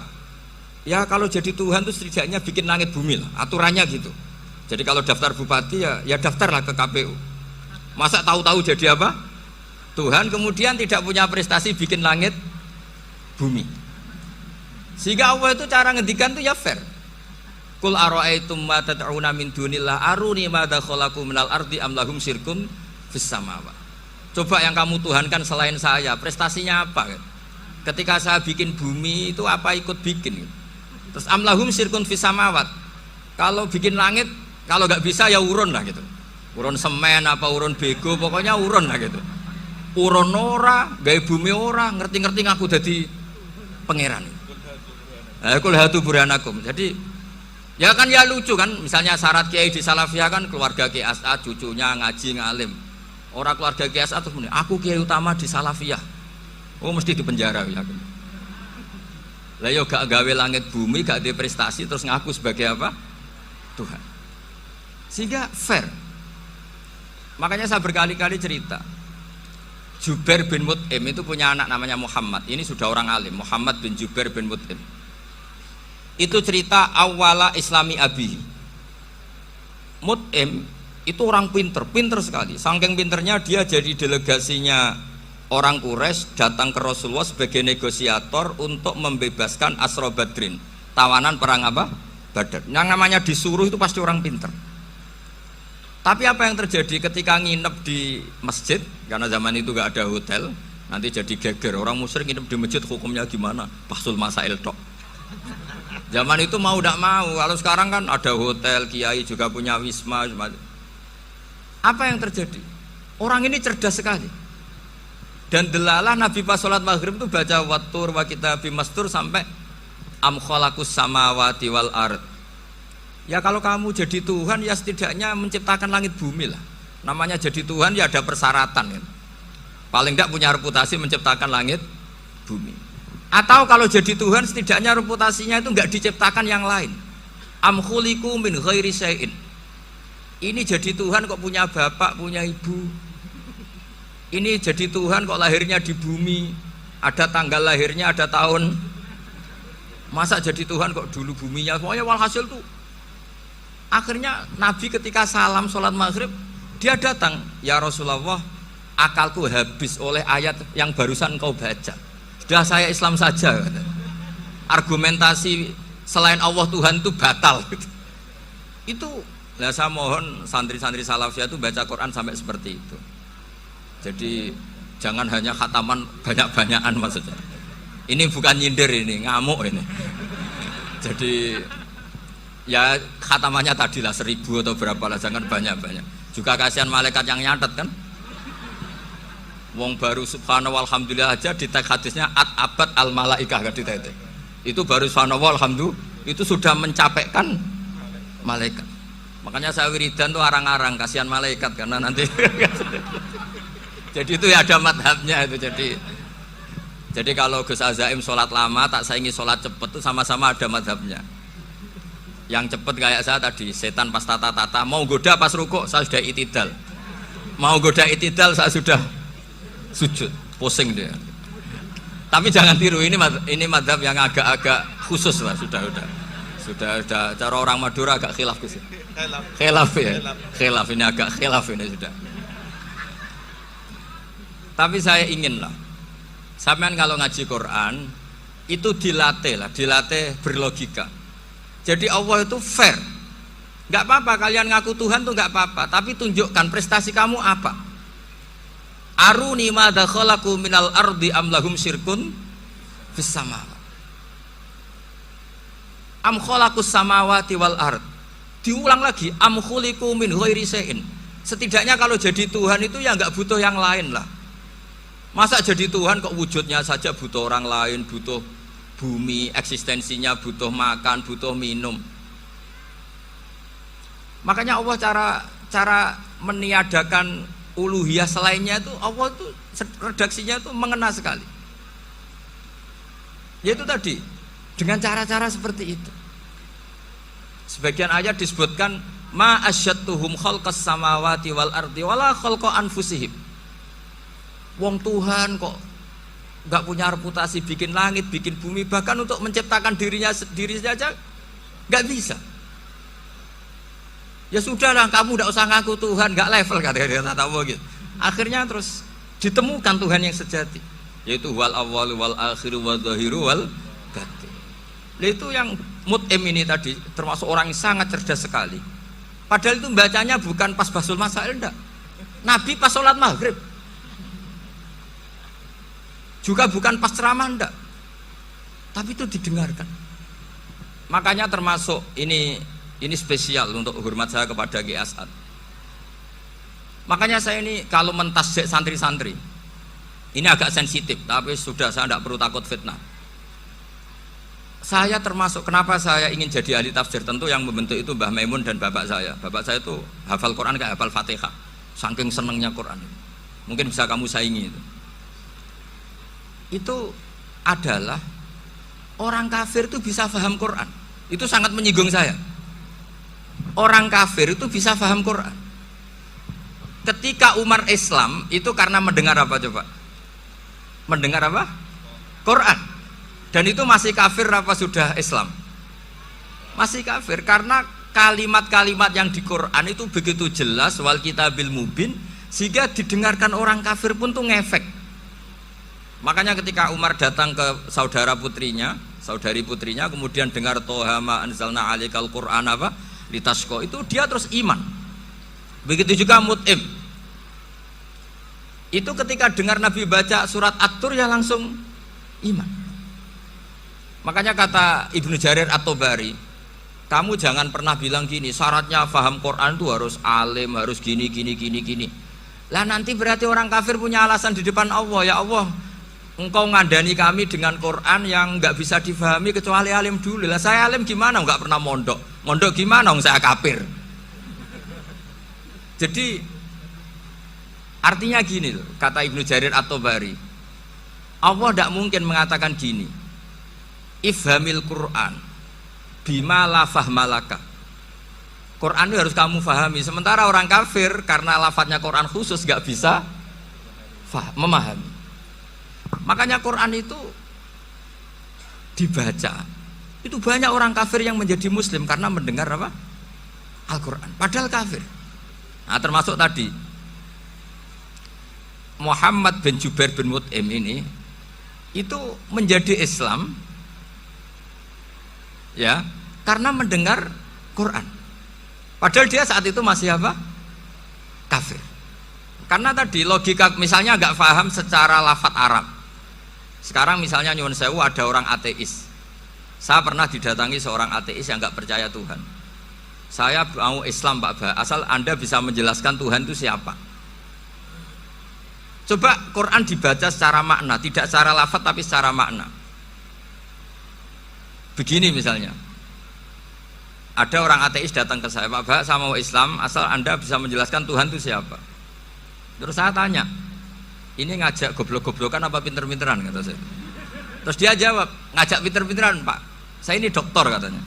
Ya kalau jadi Tuhan itu setidaknya bikin langit bumi lah, aturannya gitu. Jadi kalau daftar bupati ya daftarlah ke KPU. Masa tahu-tahu jadi apa? Tuhan kemudian tidak punya prestasi bikin langit bumi. Sehingga Allah itu cara ngendikan itu ya fair. Qul ara'aitum ma tad'una min dunillah aruni madza khalaqu minal ardi am lahum syirkun fis samawati. Coba yang kamu tuhankan selain saya, prestasinya apa? Ketika saya bikin bumi itu apa ikut bikin? Terus am lahum syirkun fis samawati. Kalau bikin langit, kalau nggak bisa ya urun lah gitu. Urun semen apa urun bego, pokoknya urun lah gitu. Urun ora, gawe bumi ora, ngerti-ngerti ngaku dadi pangeran. Kul hatu burhanakum. Jadi ya kan ya lucu kan, misalnya syarat kiai di Salafiyah kan keluarga Kiai As'ad, cucunya ngaji ngalim. Orang keluarga Kiai As'ad terus aku kiai utama di Salafiyah. Oh mesti dipenjara ya. Lah yo gak gawe langit bumi, gak ada prestasi terus ngaku sebagai apa? Tuhan. Sehingga fair. Makanya saya berkali-kali cerita. Jubair bin Mut'im itu punya anak namanya Muhammad. Ini sudah orang alim, Muhammad bin Jubair bin Mut'im. Itu cerita awala islami abi. Mut'im itu orang pinter sekali. Saking pinternya dia jadi delegasinya orang Quraisy datang ke Rasulullah sebagai negosiator untuk membebaskan Asra Badrin, tawanan perang apa? Badar. Yang namanya disuruh itu pasti orang pinter. Tapi apa yang terjadi ketika nginep di masjid, karena zaman itu gak ada hotel, nanti jadi geger. Orang musyrik nginep di masjid hukumnya gimana? Bahsul masail tok. Zaman itu mau tidak mau, kalau sekarang kan ada hotel, kiai juga punya wisma. Apa yang terjadi? Orang ini cerdas sekali. Dan delalah Nabi pas sholat maghrib itu baca wattur wa kitabim mastur sampai am khalaqus samawati wal ard. Ya kalau kamu jadi Tuhan ya setidaknya menciptakan langit bumi lah. Namanya jadi Tuhan ya ada persyaratan kan? Paling tidak punya reputasi menciptakan langit bumi. Atau kalau jadi Tuhan setidaknya reputasinya itu enggak diciptakan yang lain. Am khuliqu min ghairi syai'in. Ini jadi Tuhan kok punya bapak, punya ibu. Ini jadi Tuhan kok lahirnya di bumi, ada tanggal lahirnya, ada tahun. Masa jadi Tuhan kok dulu buminya? Pokoknya walhasil tuh. Akhirnya Nabi ketika salam sholat maghrib, dia datang, ya Rasulullah, akalku habis oleh ayat yang barusan kau baca. Sudah saya Islam saja. Argumentasi selain Allah Tuhan itu batal. Itu, nah saya mohon santri-santri salafiyah itu baca Quran sampai seperti itu. Jadi jangan hanya khataman banyak-banyakan maksudnya. Ini bukan nyindir, ini ngamuk ini. Jadi ya khatamannya tadilah 1000 atau berapa lah, jangan banyak-banyak. Juga kasihan malaikat yang nyatet kan. Wong baru subhanallah alhamdulillah aja di teks hadisnya abad al malaikah kan di teks. Itu baru subhanallah alhamdulillah itu sudah mencapaikan malaikat. Makanya saya wiridan tuh arang-arang kasihan malaikat karena nanti jadi itu ya ada madhabnya itu. Jadi kalau Gus Azaim sholat lama tak saingi sholat cepet itu sama-sama ada madhabnya. Yang cepet kayak saya tadi, setan pas tata-tata mau goda pas rukuk saya sudah itidal, mau goda itidal saya sudah sujud, pusing dia. Tapi jangan tiru, ini madhab yang agak-agak khusus lah, sudah cara orang Madura agak khilaf ke sini. Khilaf ya, khilaf ini agak khilaf ini sudah. Tapi saya ingin lah, sampean kalau ngaji Quran itu dilatih berlogika. Jadi Allah itu fair, nggak apa-apa kalian ngaku Tuhan tuh nggak apa-apa, tapi tunjukkan prestasi kamu apa. Aruni madza khalaqu minal ardi am lahum syirkun fis samawati. Am khalaqus samawati wal ard. Diulang lagi, am khuliqu min ghairi syai'in. Setidaknya kalau jadi Tuhan itu ya nggak butuh yang lain lah. Masa jadi Tuhan kok wujudnya saja butuh orang lain, butuh bumi, eksistensinya butuh makan, butuh minum. Makanya Allah cara meniadakan uluhiyah selainnya itu Allah itu redaksinya itu mengena sekali. Yaitu tadi dengan cara-cara seperti itu. Sebagian ayat disebutkan ma asyattuhum khalqas samawati wal ardi wala khalqa anfusihim. Wong Tuhan kok nggak punya reputasi bikin langit, bikin bumi, bahkan untuk menciptakan dirinya sendiri saja nggak bisa. Ya sudahlah, kamu nggak usah ngaku Tuhan, nggak level kata gitu. Akhirnya terus ditemukan Tuhan yang sejati, yaitu wal awwalu wal akhiru wal zahiru wal batin. Itu yang mut'im ini tadi termasuk orang yang sangat cerdas sekali. Padahal itu bacanya bukan pas basul masail, enggak. Nabi pas sholat maghrib. Juga bukan pas ceramah, enggak. Tapi itu didengarkan. Makanya termasuk ini spesial untuk hormat saya kepada Ki As'ad. Makanya saya ini kalau mentasjik santri-santri ini agak sensitif, tapi sudah saya tidak perlu takut fitnah. Saya termasuk kenapa saya ingin jadi ahli tafsir, tentu yang membentuk itu Mbah Maimun dan bapak saya. Bapak saya itu hafal Quran kayak hafal Fatihah, saking senengnya Quran. Mungkin bisa kamu saingi itu. Itu adalah orang kafir itu bisa paham Quran. Itu sangat menyinggung saya. Orang kafir itu bisa paham Quran. Ketika Umar Islam itu karena mendengar apa coba? Mendengar apa? Quran. Dan itu masih kafir apa sudah Islam? Masih kafir karena kalimat-kalimat yang di Quran itu begitu jelas wal kitabil mubin sehingga didengarkan orang kafir pun tuh ngefek. Makanya ketika Umar datang ke saudari putrinya kemudian dengar Toha ma anzalna alaikal Qur'an apa litasqa, itu dia terus iman. Begitu juga Mut'im. Itu ketika dengar Nabi baca surat At-Tur ya langsung iman. Makanya kata Ibnu Jarir At-Tabari, Kamu jangan pernah bilang gini, syaratnya paham Quran itu harus alim, harus gini. Lah nanti berarti orang kafir punya alasan di depan Allah, ya Allah, engkau ngandani kami dengan Quran yang nggak bisa difahami kecuali alim dulu. Lah saya alim gimana? Nggak pernah mondok. Mondok gimana? Saya kafir. Jadi artinya gini loh, kata Ibnu Jarir At-Tabari, Allah tidak mungkin mengatakan gini, ifhamil Quran bima la fahmalaka. Quran itu harus kamu fahami. Sementara orang kafir karena lafadznya Quran khusus nggak bisa memahami. Makanya Quran itu dibaca. Itu banyak orang kafir yang menjadi muslim karena mendengar apa? Al-Quran. Padahal kafir. Nah termasuk tadi Muhammad bin Jubair bin Mut'im ini itu menjadi Islam ya karena mendengar Quran. Padahal dia saat itu masih apa? Kafir. Karena tadi logika misalnya nggak paham secara lafadz Arab. Sekarang misalnya nyuwun sewu ada orang ateis. Saya pernah didatangi seorang ateis yang nggak percaya Tuhan. Saya mau Islam Pak Bah, asal Anda bisa menjelaskan Tuhan itu siapa. Coba Quran dibaca secara makna, tidak secara lafadz tapi secara makna. Begini misalnya, ada orang ateis datang ke saya, Pak Bah, saya mau Islam, asal Anda bisa menjelaskan Tuhan itu siapa. Terus saya tanya, ini ngajak goblok-goblokan apa pinter-pinteran, kata saya. Terus dia jawab, ngajak pinter-pinteran Pak, saya ini doktor katanya.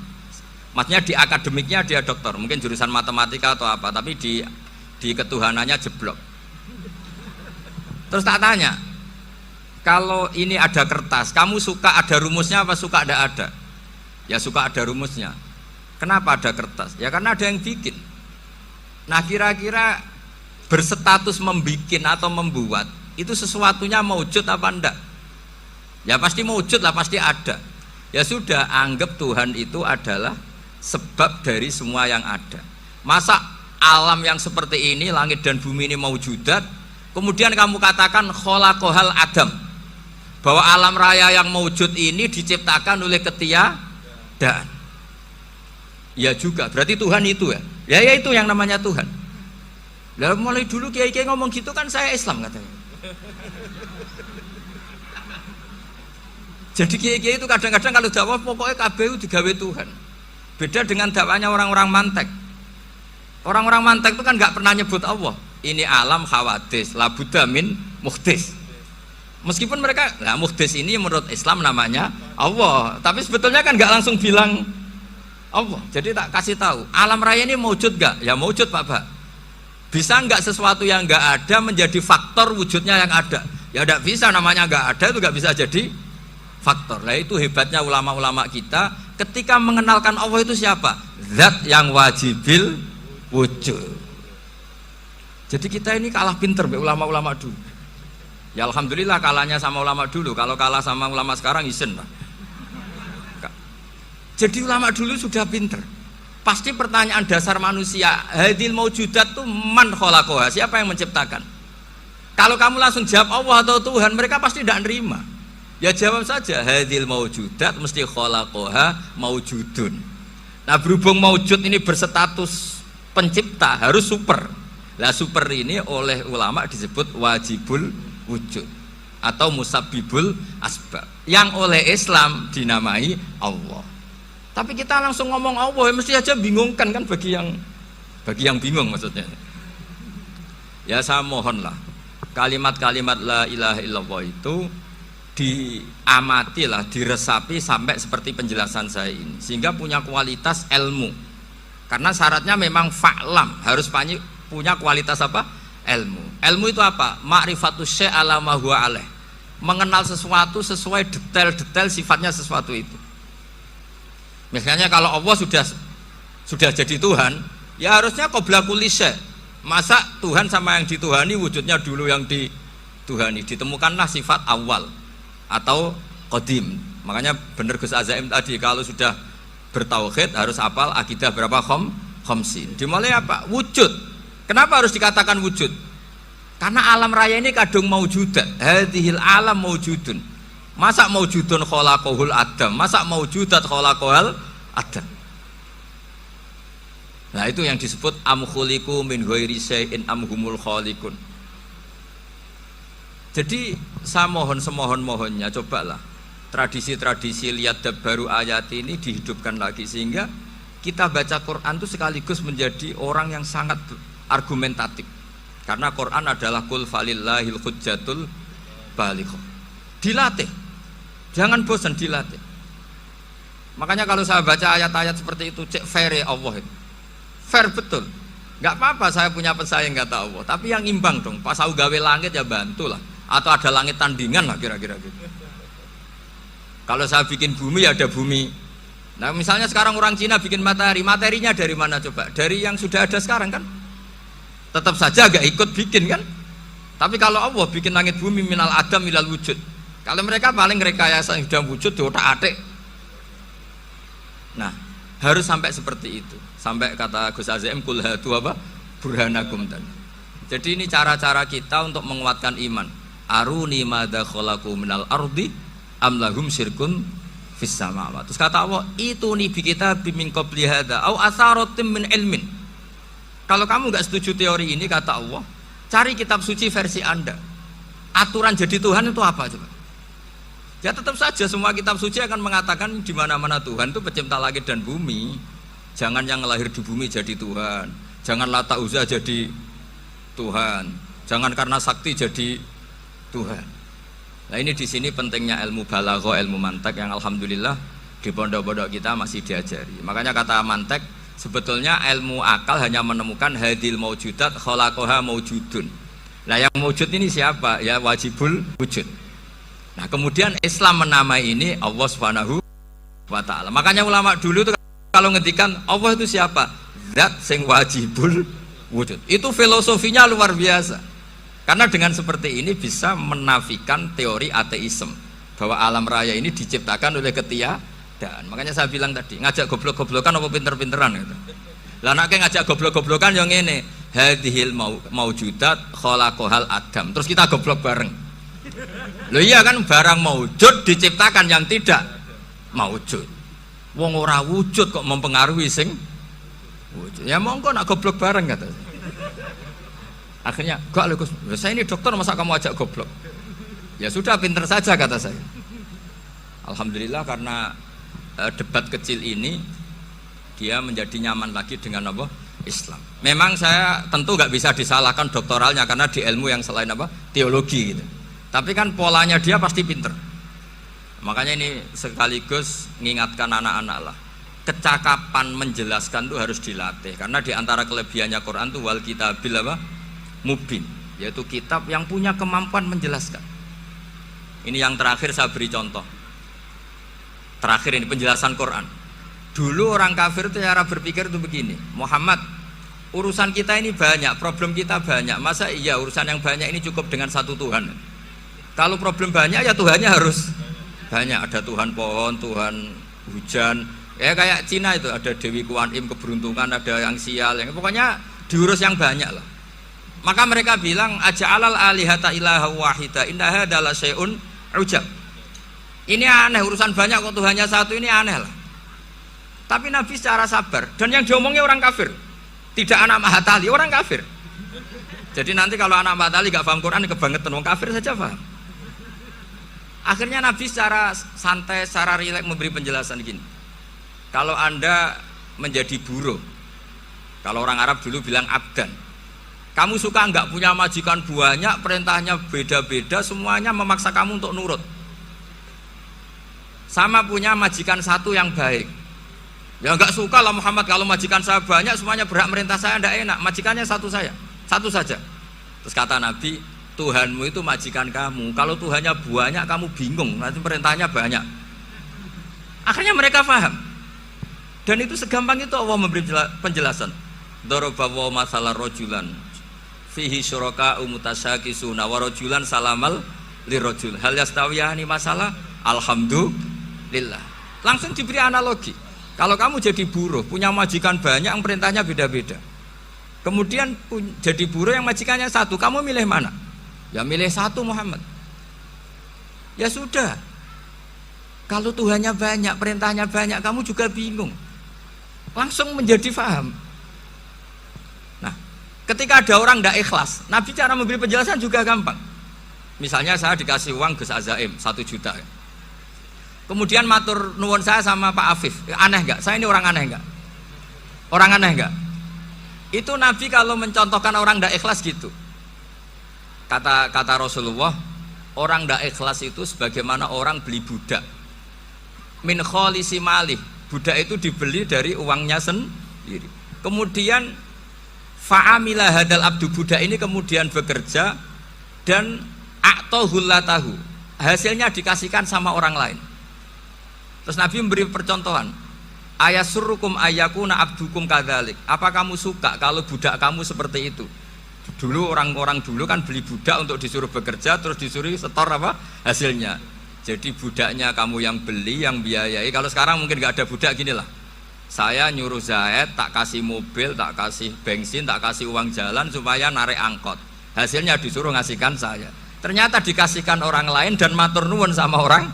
Maksudnya di akademiknya dia doktor, mungkin jurusan matematika atau apa, tapi di ketuhanannya jeblok. Terus tak tanya, kalau ini ada kertas, kamu suka ada rumusnya apa suka ada? Ya suka ada rumusnya. Kenapa ada kertas? Ya karena ada yang bikin. Nah kira-kira berstatus membikin atau membuat itu sesuatunya maujud apa enggak? Ya pasti maujud lah, pasti ada. Ya sudah, anggap Tuhan itu adalah sebab dari semua yang ada. Masa alam yang seperti ini, langit dan bumi ini maujudat, kemudian kamu katakan kholaqohal adam, bahwa alam raya yang maujud ini diciptakan oleh ketiadaan. Ya juga, berarti Tuhan itu ya. Ya itu yang namanya Tuhan. Lalu mulai dulu kiai-kiai ngomong gitu kan saya Islam katanya. Jadi kiai-kiai itu kadang-kadang kalau dakwah pokoknya KBU digawe Tuhan. Beda dengan dakwanya orang-orang mantek. Orang-orang mantek itu kan nggak pernah nyebut Allah. Ini alam khawadis, la budda min muhdis. Meskipun mereka, nah muhdis ini menurut Islam namanya Allah, tapi sebetulnya kan nggak langsung bilang Allah. Jadi tak kasih tahu, alam raya ini maujud nggak? Ya maujud Pak. Bisa nggak sesuatu yang nggak ada menjadi faktor wujudnya yang ada? Ya nggak bisa, namanya nggak ada itu nggak bisa jadi faktor. Nah itu hebatnya ulama-ulama kita. Ketika mengenalkan Allah itu siapa? Zat yang wajibil wujud. Jadi kita ini kalah pinter ulama-ulama dulu. Ya alhamdulillah kalahnya sama ulama dulu. Kalau kalah sama ulama sekarang isen Pak. Jadi ulama dulu sudah pinter. Pasti pertanyaan dasar manusia, hadil maujudat itu man kholaqoha, siapa yang menciptakan? Kalau kamu langsung jawab Allah atau Tuhan, mereka pasti tidak nerima. Ya jawab saja, hadil maujudat mesti kholaqoha maujudun. Nah berhubung maujud ini berstatus pencipta, harus super. Lah super ini oleh ulama disebut wajibul wujud atau musabbibul asbab, yang oleh Islam dinamai Allah. Tapi kita langsung ngomong Allah, mesti aja bingungkan kan bagi yang bingung maksudnya. Ya saya mohonlah kalimat-kalimat la ilaha illallah itu diamatilah, diresapi sampai seperti penjelasan saya ini, sehingga punya kualitas ilmu. Karena syaratnya memang fa'lam, harus punya kualitas apa? Ilmu. Ilmu itu apa? Ma'rifatus syai' ala ma huwa alaih. Mengenal sesuatu sesuai detail-detail sifatnya sesuatu itu. Misalnya kalau Allah sudah jadi Tuhan, ya harusnya qabla kulli syai'. Masa Tuhan sama yang dituhani wujudnya dulu yang dituhani? Ditemukanlah sifat awal atau qadim. Makanya benar Gus Azaim tadi, kalau sudah bertauhid harus hafal akidah berapa khamsin. Dimulai apa? Wujud. Kenapa harus dikatakan wujud? Karena alam raya ini kadung maujudat. Hadhil alam maujudun. Masa maujudun khalaqahul adam? Masa maujudat khalaqahul adam? Nah itu yang disebut am khuliqu min ghairi syai'in am humul khaliqun. Jadi saya mohon semohon-mohonnya, cobalah tradisi-tradisi lihat baru ayat ini dihidupkan lagi, sehingga kita baca Quran itu sekaligus menjadi orang yang sangat argumentatif. Karena Quran adalah qul falillahil hujjatul balighah. Dilatih, jangan bosan dilatih. Makanya kalau saya baca ayat-ayat seperti itu, cek fair Allah itu. Fair betul, nggak apa-apa saya punya pesaing kata Allah, tapi yang imbang dong. Pas aku gawe langit ya bantulah, atau ada langit tandingan lah kira-kira gitu. Kalau saya bikin bumi ya ada bumi. Nah misalnya sekarang orang Cina bikin matahari, materinya dari mana coba? Dari yang sudah ada sekarang kan? Tetap saja agak ikut bikin kan? Tapi kalau Allah bikin langit bumi minal adam minal wujud, kalau mereka paling rekayasa yang sudah wujud di otak-atik. Nah harus sampai seperti itu. Sampai kata Gus Azim kul hatu apa burhanakum tadi. Jadi ini cara-cara kita untuk menguatkan iman. Aruni madza khalaqu minal ardi am lahum syirkun fis samawati. Terus kata Allah, itu nih bi kitabim min qabli hadza au atharatim min ilmin. Kalau kamu enggak setuju teori ini kata Allah, cari kitab suci versi Anda. Aturan jadi Tuhan itu apa coba? Ya tetap saja semua kitab suci akan mengatakan di mana-mana Tuhan itu pencipta langit dan bumi. Jangan yang lahir di bumi jadi Tuhan, jangan Lata Uzza jadi Tuhan, jangan karena sakti jadi Tuhan. Nah ini di sini pentingnya ilmu balaghah, ilmu mantek yang alhamdulillah di pondok-pondok kita masih diajari. Makanya kata mantek sebetulnya ilmu akal hanya menemukan hadil maujudat khalaqaha maujudun. Nah yang maujud ini siapa? Ya wajibul wujud. Nah kemudian Islam menamai ini Allah Subhanahu wa ta'ala. Makanya ulama dulu itu kalau ngendikan Allah itu siapa? Zat sing wajibul wujud. Itu filosofinya luar biasa. Karena dengan seperti ini bisa menafikan teori ateisme bahwa alam raya ini diciptakan oleh ketiadaan. Makanya saya bilang tadi, ngajak goblok-goblokan apa pinter-pinteran gitu. Lah nek ngajak goblok-goblokan yang ngene, hadhil maujudat khalaqahal adam. Terus kita goblok bareng. Loh iya kan barang maujud diciptakan yang tidak maujud. Wong ora wujud kok mempengaruhi sing wujud. Ya monggo nak goblok bareng kata. Akhirnya, "Gak lho Gus, saya ini dokter masa kamu ajak goblok?" Ya sudah pinter saja kata saya. Alhamdulillah karena debat kecil ini dia menjadi nyaman lagi dengan apa? Islam. Memang saya tentu nggak bisa disalahkan doktoralnya karena di ilmu yang selain apa? Teologi gitu. Tapi kan polanya dia pasti pinter. Makanya ini sekaligus mengingatkan anak-anak lah, kecakapan menjelaskan itu harus dilatih, karena diantara kelebihannya Quran itu wal kitabil apa? Mubin, yaitu kitab yang punya kemampuan menjelaskan. Ini yang terakhir saya beri contoh. Terakhir ini penjelasan Quran. Dulu orang kafir itu cara berpikir itu begini, Muhammad, urusan kita ini banyak, problem kita banyak, masa iya urusan yang banyak ini cukup dengan satu Tuhan? Kalau problem banyak ya Tuhannya harus banyak, ada Tuhan pohon, Tuhan hujan, ya kayak Cina itu ada Dewi Kuan Im keberuntungan, ada yang sial, yang pokoknya diurus yang banyak lah. Maka mereka bilang aja'alal alihata ilaha wahida inna hadza la syai'un ujab. Ini aneh, urusan banyak kok Tuhannya satu, ini aneh lah. Tapi Nabi secara sabar, dan yang diomongnya orang kafir, tidak anak Mahatali, orang kafir. Jadi nanti kalau anak Mahatali gak paham Quran kebangetan, orang kafir saja paham. Akhirnya Nabi secara santai, secara rileks memberi penjelasan gini. Kalau Anda menjadi buruh, kalau orang Arab dulu bilang abdan, kamu suka nggak punya majikan banyak, perintahnya beda-beda, semuanya memaksa kamu untuk nurut. Sama punya majikan satu yang baik. Ya nggak suka lah Muhammad, kalau majikan saya banyak, semuanya berhak merintah saya, nggak enak. Majikannya satu saja. Terus kata Nabi, Tuhanmu itu majikan kamu. Kalau Tuhannya banyak, kamu bingung, nanti perintahnya banyak. Akhirnya mereka paham. Dan itu segampang itu Allah memberi penjelasan. Darabahu masalah rojulan fihi syuraka umutasakisuna wa rajulan salamal lirajul hal yastawiyani masalah alhamdulillah. Langsung diberi analogi. Kalau kamu jadi buruh, punya majikan banyak yang perintahnya beda-beda. Kemudian jadi buruh yang majikannya satu, kamu milih mana? Ya milih satu Muhammad. Ya sudah. Kalau Tuhannya banyak, perintahnya banyak, kamu juga bingung. Langsung menjadi paham. Ketika ada orang tidak ikhlas, Nabi cara memberi penjelasan juga gampang. Misalnya saya dikasih uang Gus Azaim 1 juta, kemudian matur nuwun saya sama Pak Afif, aneh nggak? Saya ini orang aneh nggak? Orang aneh nggak? Itu Nabi kalau mencontohkan orang tidak ikhlas gitu. Kata Rasulullah, orang tidak ikhlas itu sebagaimana orang beli budak. Min kholisi malih, budak itu dibeli dari uangnya sendiri. Kemudian fa'amila hadal abdu, budak ini kemudian bekerja dan a'tohullatahu, hasilnya dikasihkan sama orang lain. Terus Nabi memberi percontohan, ayasurrukum ayyakuna abdukum kadzalik, apa kamu suka kalau budak kamu seperti itu? Dulu orang-orang dulu kan beli budak untuk disuruh bekerja, terus disuruh setor apa hasilnya. Jadi budaknya kamu yang beli, yang biayai. Kalau sekarang mungkin nggak ada budak, gini lah, saya nyuruh Zaid, tak kasih mobil, tak kasih bensin, tak kasih uang jalan supaya narik angkot, hasilnya disuruh ngasihkan saya. Ternyata dikasihkan orang lain dan matur nuwun sama orang.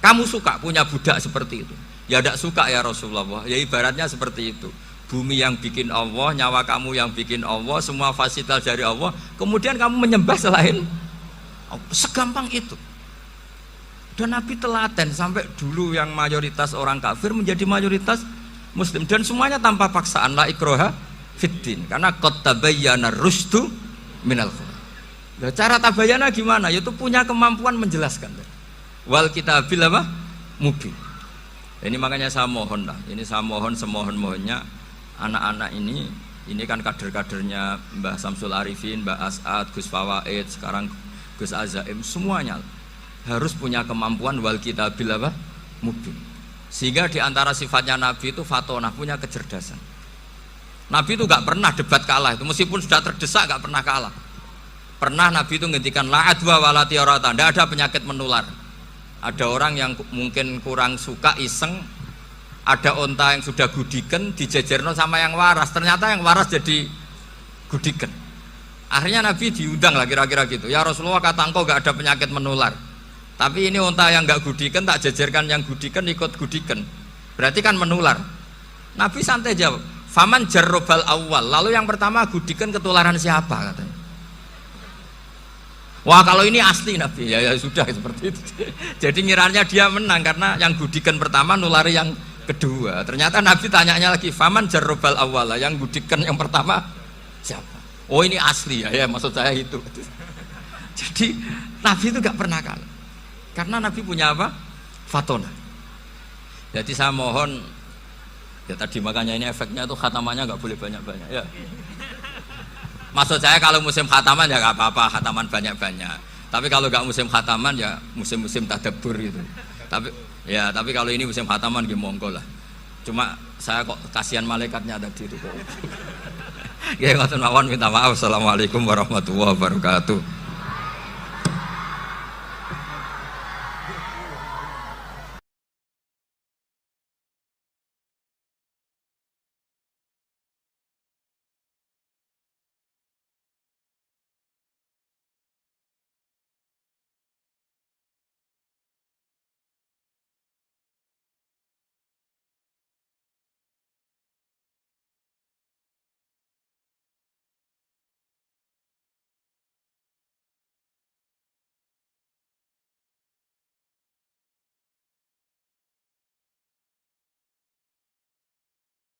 Kamu suka punya budak seperti itu? Ya tidak suka ya Rasulullah. Ya ibaratnya seperti itu, bumi yang bikin Allah, nyawa kamu yang bikin Allah, semua fasilitas dari Allah, kemudian kamu menyembah selain Allah. Segampang itu. Dan Nabi telaten sampai dulu yang mayoritas orang kafir menjadi mayoritas Muslim, dan semuanya tanpa paksaan, la ikroha fiddin, karena qad tabayyana rusdu minal ghayy. Nah, cara tabayana gimana? Yaitu punya kemampuan menjelaskan. Wal kitabil apa? Mubin. Ini makanya saya mohon lah, ini saya mohon semohon-mohonnya anak-anak ini kan kader-kadernya Mbah Samsul Arifin, Mbah As'ad, Gus Fawaid, sekarang Gus Azaim, semuanya harus punya kemampuan wal kitabil apa? Mubin. Sehingga diantara sifatnya Nabi itu fatonah, punya kecerdasan. Nabi itu gak pernah debat kalah, itu meskipun sudah terdesak gak pernah kalah. Pernah Nabi itu ngendikan la adwa wala tiarata, tidak ada penyakit menular. Ada orang yang mungkin kurang suka iseng, ada onta yang sudah gudiken dijejerno sama yang waras, ternyata yang waras jadi gudiken. Akhirnya Nabi diundang lah kira-kira gitu, ya Rasulullah, kata engkau gak ada penyakit menular, tapi ini onta yang gak gudiken tak jejerkan yang gudiken ikut gudiken, berarti kan menular. Nabi santai jawab, faman jarrobal awal, lalu yang pertama gudiken ketularan siapa katanya. Wah kalau ini asli Nabi, ya sudah seperti itu. Jadi ngiranya dia menang karena yang gudikan pertama nulari yang kedua. Ternyata Nabi tanyanya lagi, faman jarrobal awala, yang gudikan yang pertama siapa? Oh ini asli ya maksud saya itu. Jadi Nabi itu gak pernah kalah, karena Nabi punya apa? Fatona. Jadi saya mohon, ya tadi makanya ini efeknya tuh khatamannya gak boleh banyak-banyak ya. Maksud saya kalau musim khataman ya gak apa-apa, khataman banyak-banyak. Tapi kalau gak musim khataman ya musim-musim tadabbur gitu. Tapi kalau ini musim khataman ya monggo lah. Cuma saya kok kasihan malaikatnya tadi itu kok. Ya ngoten mawon, minta maaf. Assalamualaikum warahmatullahi wabarakatuh.